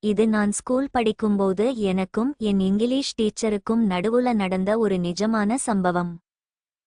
இது நான் ஸ்கூல் படிக்கும்போது எனக்கும் என் இங்கிலீஷ் டீச்சருக்கும் நடுவுல நடந்த ஒரு நிஜமான சம்பவம்.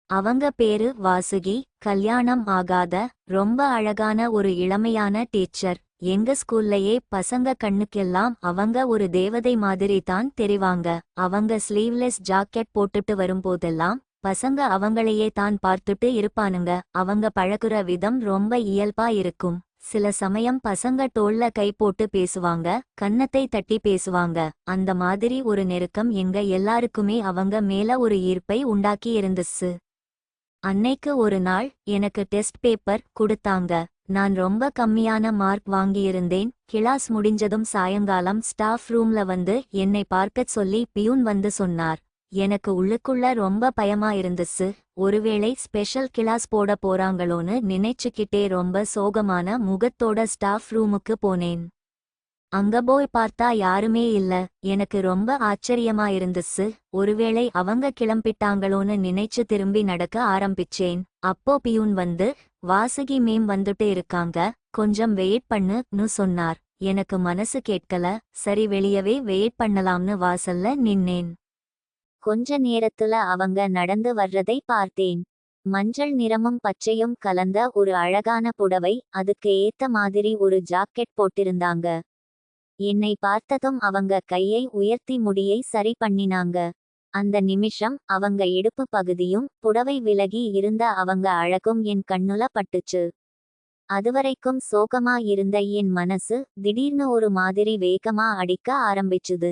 அவங்க பேரு வாசுகி. கல்யாணம் ஆகாத ரொம்ப அழகான ஒரு இளமையான டீச்சர். எங்க ஸ்கூல்லயே பசங்க கண்ணுக்கெல்லாம் அவங்க ஒரு தேவதை மாதிரி தான் தெரிவாங்க. அவங்க ஸ்லீவ்லெஸ் ஜாக்கெட் போட்டுட்டு வரும்போதெல்லாம் பசங்க அவங்களையே தான் பார்த்துட்டு இருப்பானுங்க. அவங்க பழகுற விதம் ரொம்ப இயல்பா இருக்கும். சில சமயம் பசங்க தோள்ல கை போட்டு பேசுவாங்க, கன்னத்தை தட்டி பேசுவாங்க. அந்த மாதிரி ஒரு நெருக்கம் எங்க எல்லாருக்குமே அவங்க மேல ஒரு ஈர்ப்பை உண்டாக்கி இருந்துச்சு. அன்னைக்கு ஒரு நாள் எனக்கு டெஸ்ட் பேப்பர் குடுத்தாங்க. நான் ரொம்ப கம்மியான மார்க் வாங்கியிருந்தேன். கிளாஸ் முடிஞ்சதும் சாயங்காலம் ஸ்டாஃப் ரூம்ல வந்து என்னை பார்க்கச் சொல்லி பியூன் வந்து சொன்னார். எனக்கு உள்ளுக்குள்ள ரொம்ப பயமா இருந்துச்சு. ஒருவேளை ஸ்பெஷல் கிளாஸ் போட போறாங்களோன்னு நினைச்சுக்கிட்டே ரொம்ப சோகமான முகத்தோட ஸ்டாஃப் ரூமுக்கு போனேன். அங்க போய் பார்த்தா யாருமே இல்ல. எனக்கு ரொம்ப ஆச்சரியமா இருந்துச்சு. ஒருவேளை அவங்க கிளம்பிட்டாங்களோன்னு நினைச்சு திரும்பி நடக்க ஆரம்பிச்சேன். அப்போ பியூன் வந்து, வாசுகி மேம் வந்துட்டு இருக்காங்க, கொஞ்சம் வெயிட் பண்ணுன்னு சொன்னார். எனக்கு மனசு கேட்கல. சரி, வெளியவே வெயிட் பண்ணலாம்னு வாசல்ல நின்னேன். கொஞ்ச நேரத்துல அவங்க நடந்து வர்றதை பார்த்தேன். மஞ்சள் நிறமும் பச்சையும் கலந்த ஒரு அழகான புடவை, அதுக்கு ஏத்த மாதிரி ஒரு ஜாக்கெட் போட்டிருந்தாங்க. என்னை பார்த்ததும் அவங்க கையை உயர்த்தி முடியை சரி பண்ணினாங்க. அந்த நிமிஷம் அவங்க இடுப்பு பகுதியும் புடவை விலகி இருந்த அவங்க அழகும் என் கண்ணுல பட்டுச்சு. அதுவரைக்கும் சோகமா இருந்த என் மனசு திடீர்னு ஒரு மாதிரி வேகமா அடிக்க ஆரம்பிச்சுது.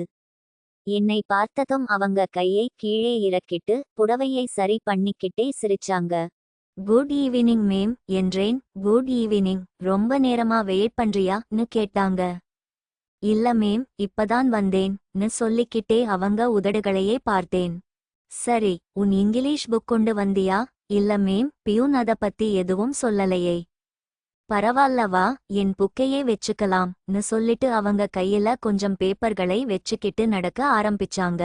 என்னை பார்த்ததும் அவங்க கையை கீழே இறக்கிட்டு புடவையை சரி பண்ணிக்கிட்டே சிரிச்சாங்க. குட் ஈவினிங் மேம் என்றேன். Good evening. ரொம்ப நேரமா வெயிட் பண்றியான்னு கேட்டாங்க. இல்ல மேம், இப்பதான் வந்தேன்னு சொல்லிக்கிட்டே அவங்க உதடுகளையே பார்த்தேன். சரி, உன் இங்கிலீஷ் புக் கொண்டு வந்தியா? இல்ல மேம், பியூன் அத பத்தி எதுவும் சொல்லலையே. பரவால்லவா, என் புக்கையே வெச்சுக்கலாம்னு சொல்லிட்டு அவங்க கையில கொஞ்சம் பேப்பர்களை வெச்சுக்கிட்டு நடக்க ஆரம்பிச்சாங்க.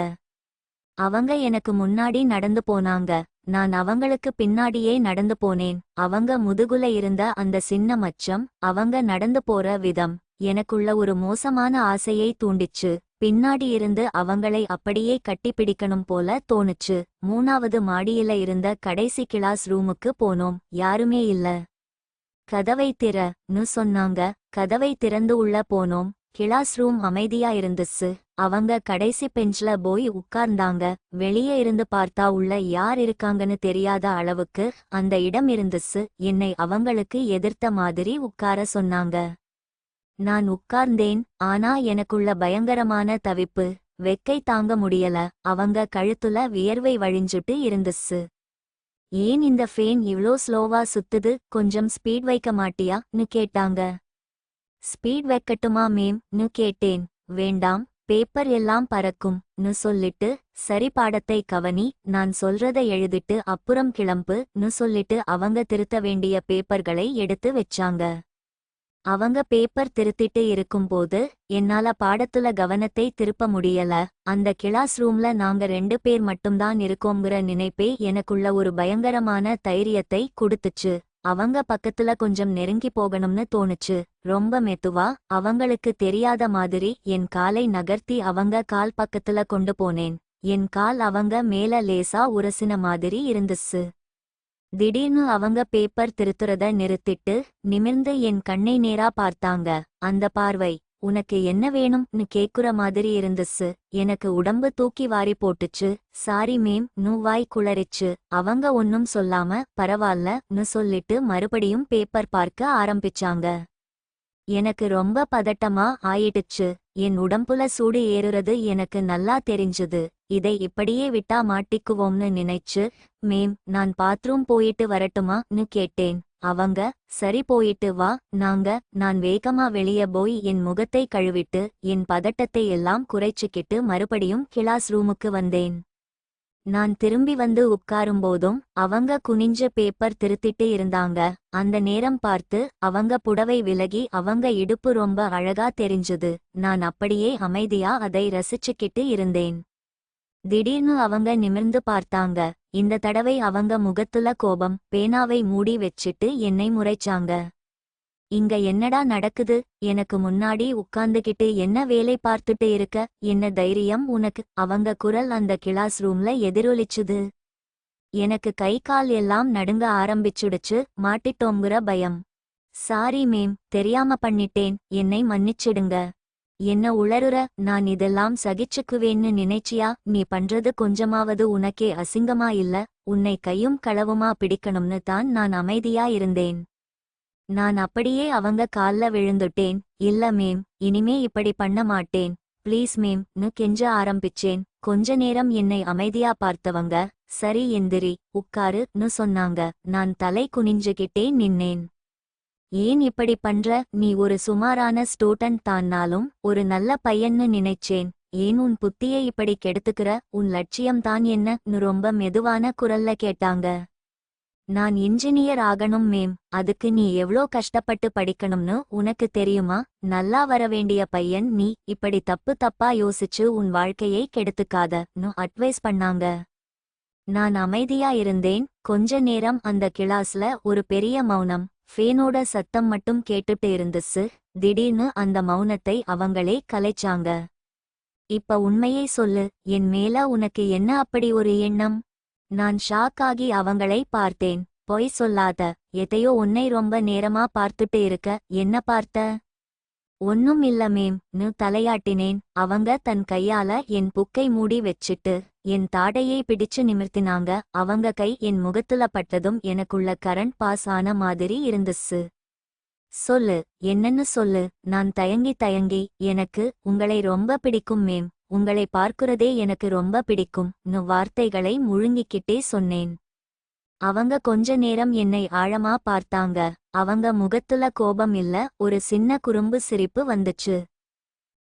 அவங்க எனக்கு முன்னாடி நடந்து போனாங்க. நான் அவங்களுக்கு பின்னாடியே நடந்து போனேன். அவங்க முதுகுல இருந்த அந்த சின்ன மச்சம், அவங்க நடந்து போற விதம் எனக்குள்ள ஒரு மோசமான ஆசையை தூண்டிச்சு. பின்னாடி இருந்து அவங்களை அப்படியே கட்டிப்பிடிக்கணும் போல தோணுச்சு. 3வது மாடியில இருந்த கடைசி கிளாஸ் ரூமுக்கு போனோம். யாருமே இல்ல. கதவை திறன்னு சொன்னாங்க. கதவை திறந்து உள்ள போனோம். கிளாஸ் ரூம் அமைதியா இருந்துச்சு. அவங்க கடைசி பெஞ்ச்ல போய் உட்கார்ந்தாங்க. வெளியே இருந்து பார்த்தா உள்ள யார் இருக்காங்கன்னு தெரியாத அளவுக்கு அந்த இடம் இருந்துச்சு. என்னை அவங்களுக்கு எதிர்த்த மாதிரி உட்கார சொன்னாங்க. நான் உட்கார்ந்தேன். ஆனா எனக்குள்ள பயங்கரமான தவிப்பு, வெக்கை தாங்க முடியல. அவங்க கழுத்துல வியர்வை வழிஞ்சுட்டு இருந்துச்சு. ஏன் இந்த ஃபேன் இவ்ளோ ஸ்லோவா சுத்துது, கொஞ்சம் ஸ்பீட் வைக்க மாட்டியான்னு கேட்டாங்க. ஸ்பீட் வைக்கட்டுமா மேம்னு கேட்டேன். வேண்டாம், பேப்பர் எல்லாம் பறக்கும்னு சொல்லிட்டு, சரி பாடத்தை கவனி, நான் சொல்றத எழுதிட்டு அப்புறம் கிளம்புன்னு சொல்லிட்டு அவங்க திருத்த வேண்டிய பேப்பர்களை எடுத்து வச்சாங்க. அவங்க பேப்பர் திருத்திட்டு இருக்கும்போது என்னால பாடத்துல கவனத்தை திருப்ப முடியல. அந்த கிளாஸ் ரூம்ல நாங்க 2 பேர் மட்டும்தான் இருக்கோங்கிற நினைப்பே எனக்குள்ள ஒரு பயங்கரமான தைரியத்தை குடுத்துச்சு. அவங்க பக்கத்துல கொஞ்சம் நெருங்கி போகணும்னு தோணுச்சு. ரொம்ப மெதுவா, அவங்களுக்கு தெரியாத மாதிரி என் காலை நகர்த்தி அவங்க கால் பக்கத்துல கொண்டு போனேன். என் கால் அவங்க மேல லேசா உரசின மாதிரி இருந்துச்சு. திடீர்னு அவங்க பேப்பர் திருத்துறத நிறுத்திட்டு நிமிர்ந்து என் கண்ணை நேரா பார்த்தாங்க. அந்த பார்வை, உனக்கு என்ன வேணும்னு கேக்குற மாதிரி இருந்துச்சு. எனக்கு உடம்பு தூக்கி வாரி போட்டுச்சு. சாரி மேம்னு வாய் குளறிச்சு. அவங்க ஒன்னும் சொல்லாம பரவால்லன்னு சொல்லிட்டு மறுபடியும் பேப்பர் பார்க்க ஆரம்பிச்சாங்க. எனக்கு ரொம்ப பதட்டமா ஆயிடுச்சு. என் உடம்புல சூடு ஏறுறது எனக்கு நல்லா தெரிஞ்சுது. இதை இப்படியே விட்டா மாட்டிக்குவோம்னு நினைச்சு, மேம், நான் பாத்ரூம் போயிட்டு வரட்டுமான்னு கேட்டேன். அவங்க, சரி போயிட்டு வா. நான் வேகமா வெளிய போய் என் முகத்தை கழுவிட்டு என் பதட்டத்தை எல்லாம் குறைச்சிக்கிட்டு மறுபடியும் கிளாஸ் ரூமுக்கு வந்தேன். நான் திரும்பி வந்து உட்காரும்போதும் அவங்க குனிஞ்ச பேப்பர் திருத்திட்டு இருந்தாங்க. அந்த நேரம் பார்த்து அவங்க புடவை விலகி அவங்க இடுப்பு ரொம்ப அழகா தெரிஞ்சுது. நான் அப்படியே அமைதியா அதை ரசிச்சுக்கிட்டு இருந்தேன். திடீர்னு அவங்க நிமிர்ந்து பார்த்தாங்க. இந்த தடவை அவங்க முகத்துல கோபம். பேனாவை மூடி வச்சிட்டு என்னை முறைச்சாங்க. இங்க என்னடா நடக்குது? எனக்கு முன்னாடி உட்கார்ந்துகிட்டு என்ன வேலை பார்த்துட்டு இருக்க? என்ன தைரியம் உனக்கு? அவங்க குரல் அந்த கிளாஸ் ரூம்ல எதிரொலிச்சுது. எனக்கு கை கால் எல்லாம் நடுங்க ஆரம்பிச்சுடுச்சு. மாட்டிட்டோங்கிற பயம். சாரி மேம், தெரியாம பண்ணிட்டேன், என்னை மன்னிச்சிடுங்க. என்ன உளறுற? நான் இதெல்லாம் சகிச்சுக்குவேன்னு நினைச்சியா? நீ பண்றது கொஞ்சமாவது உனக்கே அசிங்கமா இல்ல? உன்னை கையும் களவுமா பிடிக்கணும்னு தான் நான் அமைதியா இருந்தேன். நான் அப்படியே அவங்க கால்ல விழுந்துட்டேன். இல்ல மேம், இனிமே இப்படி பண்ண மாட்டேன், ப்ளீஸ் மேம் கெஞ்ச ஆரம்பிச்சேன். கொஞ்ச நேரம் என்னை அமைதியா பார்த்தவங்க, சரி எந்திரி, உட்காருன்னு சொன்னாங்க. நான் தலை குனிஞ்சுகிட்டே நின்னேன். ஏன் இப்படி பண்ற? நீ ஒரு சுமாரான ஸ்டூடண்ட் தான்னாலும் ஒரு நல்ல பையன்னு நினைச்சேன். ஏன் உன் புத்தியை இப்படி கெடுத்துக்கிற? உன் லட்சியம் தான் என்னன்னு ரொம்ப மெதுவான குரல்ல கேட்டாங்க. நான் இன்ஜினியர் ஆகணும் மேம். அதுக்கு நீ எவ்ளோ கஷ்டப்பட்டு படிக்கணும்னு உனக்கு தெரியுமா? நல்லா வரவேண்டிய பையன் நீ இப்படி தப்பு தப்பா யோசிச்சு உன் வாழ்க்கையை கெடுத்துக்காதன்னு அட்வைஸ் பண்ணாங்க. நான் அமைதியா இருந்தேன். கொஞ்ச நேரம் அந்த கிளாஸ்ல ஒரு பெரிய மௌனம். ஃபேனோட சத்தம் மட்டும் கேட்டுட்டு இருந்துச்சு. திடீர்னு அந்த மௌனத்தை அவங்களே கலைச்சாங்க. இப்ப உண்மையை சொல்லு, என் மேல உனக்கு என்ன அப்படி ஒரு எண்ணம்? நான் ஷாக் ஆகி அவங்களை பார்த்தேன். பொய் சொல்லாத, எதையோ உன்னை ரொம்ப நேரமா பார்த்துட்டு இருக்க. என்ன பார்த்த? ஒன்னும் இல்ல மேம்னு தலையாட்டினேன். அவங்க தன் கையால என் புக்கை மூடி வச்சிட்டு என் தாடையை பிடிச்சு நிமிர்த்தினாங்க. அவங்க கை என் முகத்துல பட்டதும் எனக்குள்ள கரண்ட் பாஸ் ஆன மாதிரி இருந்துச்சு. சொல்லு, என்னன்னு சொல்லு. நான் தயங்கி எனக்கு உங்களை ரொம்ப பிடிக்கும் மேம், உங்களை பார்க்கிறதே எனக்கு ரொம்ப பிடிக்கும்னு வார்த்தைகளை முழுங்கிக்கிட்டே சொன்னேன். அவங்க கொஞ்ச நேரம் என்னை ஆழமா பார்த்தாங்க. அவங்க முகத்துல கோபம் இல்ல, ஒரு சின்ன குறும்பு சிரிப்பு வந்துச்சு.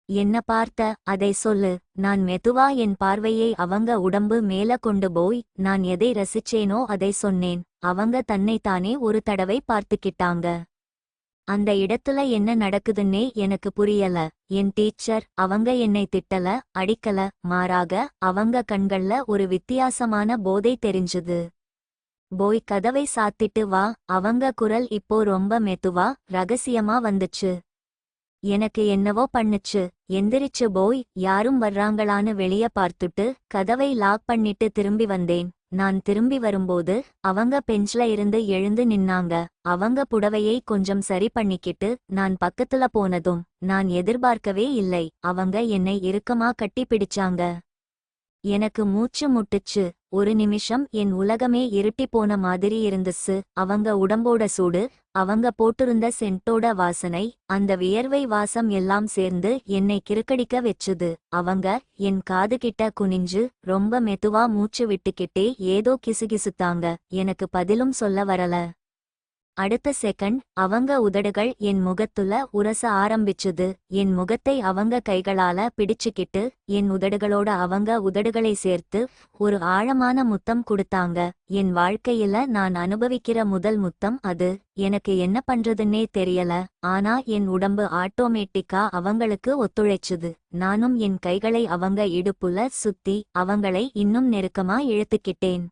என்ன பார்த்த? அதை சொல்லு. நான் மெதுவா என் பார்வையை அவங்க உடம்பு மேல கொண்டு போய் நான் எதை ரசிச்சேனோ அதை சொன்னேன். அவங்க தன்னைத்தானே ஒரு தடவை பார்த்துக்கிட்டாங்க. அந்த இடத்துல என்ன நடக்குதுன்னே எனக்கு புரியல. என் டீச்சர், அவங்க என்னை திட்டல, அடிக்கல. மாறாக அவங்க கண்கள்ல ஒரு வித்தியாசமான போதை தெரிஞ்சுது. போய் கதவை சாத்திட்டு வா. அவங்க குரல் இப்போ ரொம்ப மெதுவா ரகசியமா வந்துச்சு. எனக்கு என்னவோ பண்ணுச்சு. எந்திரிச்சு போய் யாரும் வர்றாங்களான்னு வெளிய பார்த்துட்டு கதவை லாக் பண்ணிட்டு திரும்பி வந்தேன். நான் திரும்பி வரும்போது அவங்க பெஞ்ச்ல இருந்து எழுந்து நின்னாங்க. அவங்க புடவையை கொஞ்சம் சரி பண்ணிக்கிட்டு நான் பக்கத்துல போனதும் நான் எதிர்பார்க்கவே இல்லை, அவங்க என்னை இறுக்கமா கட்டி பிடிச்சாங்க. எனக்கு மூச்சு முட்டுச்சு. ஒரு நிமிஷம் என் உலகமே இருட்டி போன மாதிரி இருந்துச்சு. அவங்க உடம்போட சூடு, அவங்க போட்டிருந்த சென்ட்டோட வாசனை, அந்த வியர்வை வாசம் எல்லாம் சேர்ந்து என்னை கிறுக்கடிக்க வெச்சுது. அவங்க என் காது கிட்ட குனிஞ்சு ரொம்ப மெதுவா மூச்சு விட்டுக்கிட்டே ஏதோ கிசுகிசுத்தாங்க. எனக்கு பதிலும் சொல்ல வரல. அடுத்த செகண்ட் அவங்க உதடுகள் என் முகத்துல உரச ஆரம்பிச்சுது. என் முகத்தை அவங்க கைகளால பிடிச்சுக்கிட்டு என் உதடுகளோட அவங்க உதடுகளை சேர்த்து ஒரு ஆழமான முத்தம் கொடுத்தாங்க. என் வாழ்க்கையில நான் அனுபவிக்கிற முதல் முத்தம் அது. எனக்கு என்ன பண்றதுன்னே தெரியல. ஆனா என் உடம்பு ஆட்டோமேட்டிக்கா அவங்களுக்கு ஒத்துழைச்சுது. நானும் என் கைகளை அவங்க இடுப்புல சுத்தி அவங்களை இன்னும் நெருக்கமா இழுத்துக்கிட்டேன்.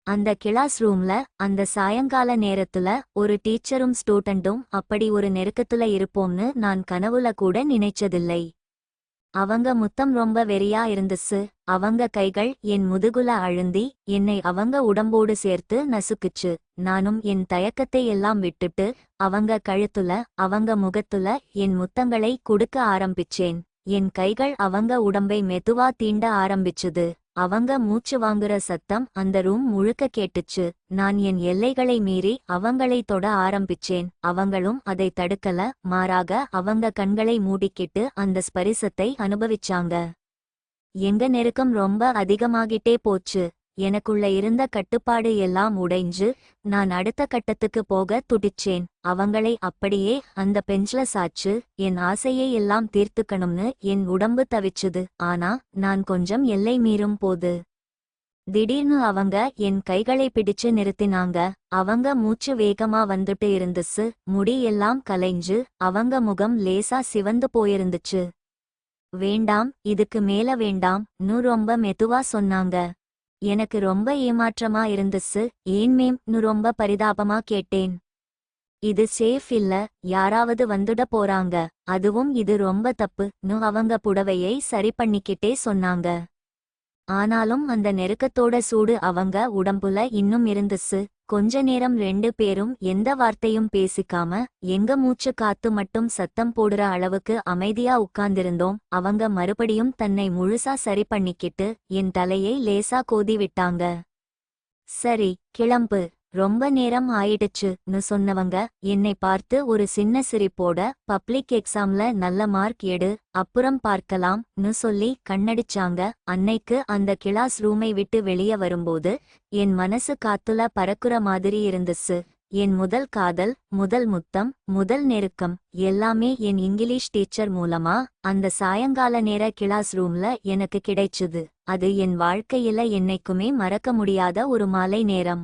அந்த கிளாஸ் ரூம்ல அந்த சாயங்கால நேரத்துல ஒரு டீச்சரும் ஸ்டூடெண்டும் அப்படி ஒரு நெருக்கத்துல இருப்போம்னு நான் கனவுல கூட நினைச்சதில்லை. அவங்க முத்தம் ரொம்ப வெறியா இருந்துச்சு. அவங்க கைகள் என் முதுகுல அழுந்தி என்னை அவங்க உடம்போடு சேர்த்து நசுக்குச்சு. நானும் என் தயக்கத்தை எல்லாம் விட்டுட்டு அவங்க கழுத்துல அவங்க முகத்துல என் முத்தங்களை கொடுக்க ஆரம்பிச்சேன். என் கைகள் அவங்க உடம்பை மெதுவா தீண்ட ஆரம்பிச்சுது. அவங்க மூச்சு வாங்குற சத்தம் அந்த ரூம் முழுக்க கேட்டுச்சு. நான் என் எல்லைகளை மீறி அவங்களை தொட ஆரம்பிச்சேன். அவங்களும் அதை தடுக்கல. மாறாக அவங்க கண்களை மூடிக்கிட்டு அந்த ஸ்பரிசத்தை அனுபவிச்சாங்க. எங்க நெருக்கம் ரொம்ப அதிகமாகிட்டே போச்சு. எனக்குள்ள இருந்த கட்டுப்பாடு எல்லாம் உடைஞ்சு நான் அடுத்த கட்டத்துக்கு போக துடிச்சேன். அவங்களை அப்படியே அந்த பெஞ்ச்ல சாச்சு என் ஆசையை எல்லாம் தீர்த்துக்கணும்னு என் உடம்பு தவிச்சுது. ஆனா நான் கொஞ்சம் எல்லை மீறும் போது திடீர்னு அவங்க என் கைகளை பிடிச்சு நிறுத்தினாங்க. அவங்க மூச்சு வேகமா வந்துட்டு இருந்துச்சு. முடி எல்லாம் கலைஞ்சு அவங்க முகம் லேசா சிவந்து போயிருந்துச்சு. வேண்டாம், இதுக்கு மேல வேண்டாம்னு ரொம்ப மெதுவா சொன்னாங்க. எனக்கு ரொம்ப ஏமாற்றமா இருந்துச்சு. ஏன் மேம்னு ரொம்ப பரிதாபமா கேட்டேன். இது சேஃப் இல்ல, யாராவது வந்துட போறாங்க, அதுவும் இது ரொம்ப தப்புன்னு அவங்க புடவையை சரி பண்ணிக்கிட்டே சொன்னாங்க. ஆனாலும் அந்த நெருக்கத்தோட சூடு அவங்க உடம்புல இன்னும் இருந்துச்சு. கொஞ்ச நேரம் 2 பேரும் எந்த வார்த்தையும் பேசிக்காம எங்க மூச்சு காத்து மட்டும் சத்தம் போடுற அளவுக்கு அமைதியா உட்கார்ந்திருந்தோம். அவங்க மறுபடியும் தன்னை முழுசா சரி பண்ணிக்கிட்டு என் தலையை லேசா கோதி விட்டாங்க. சரி, கிளம்பு, ரொம்ப நேரம் ஆயிடுச்சுன்னு சொன்னவங்க என்னை பார்த்து ஒரு சின்ன சிரிப்போட பப்ளிக் எக்ஸாம்ல நல்ல மார்க் எடு, அப்புறம் பார்க்கலாம்னு சொல்லி கண்ணடிச்சாங்க. அன்னைக்கு அந்த கிளாஸ் ரூமை விட்டு வெளிய வரும்போது என் மனசு காத்துல பறக்குற மாதிரி இருந்துச்சு. என் முதல் காதல், முதல் முத்தம், முதல் நெருக்கம் எல்லாமே என் இங்கிலீஷ் டீச்சர் மூலமா அந்த சாயங்கால நேர கிளாஸ் ரூம்ல எனக்கு கிடைச்சுது. அது என் வாழ்க்கையில என்னைக்குமே மறக்க முடியாத ஒரு மாலை நேரம்.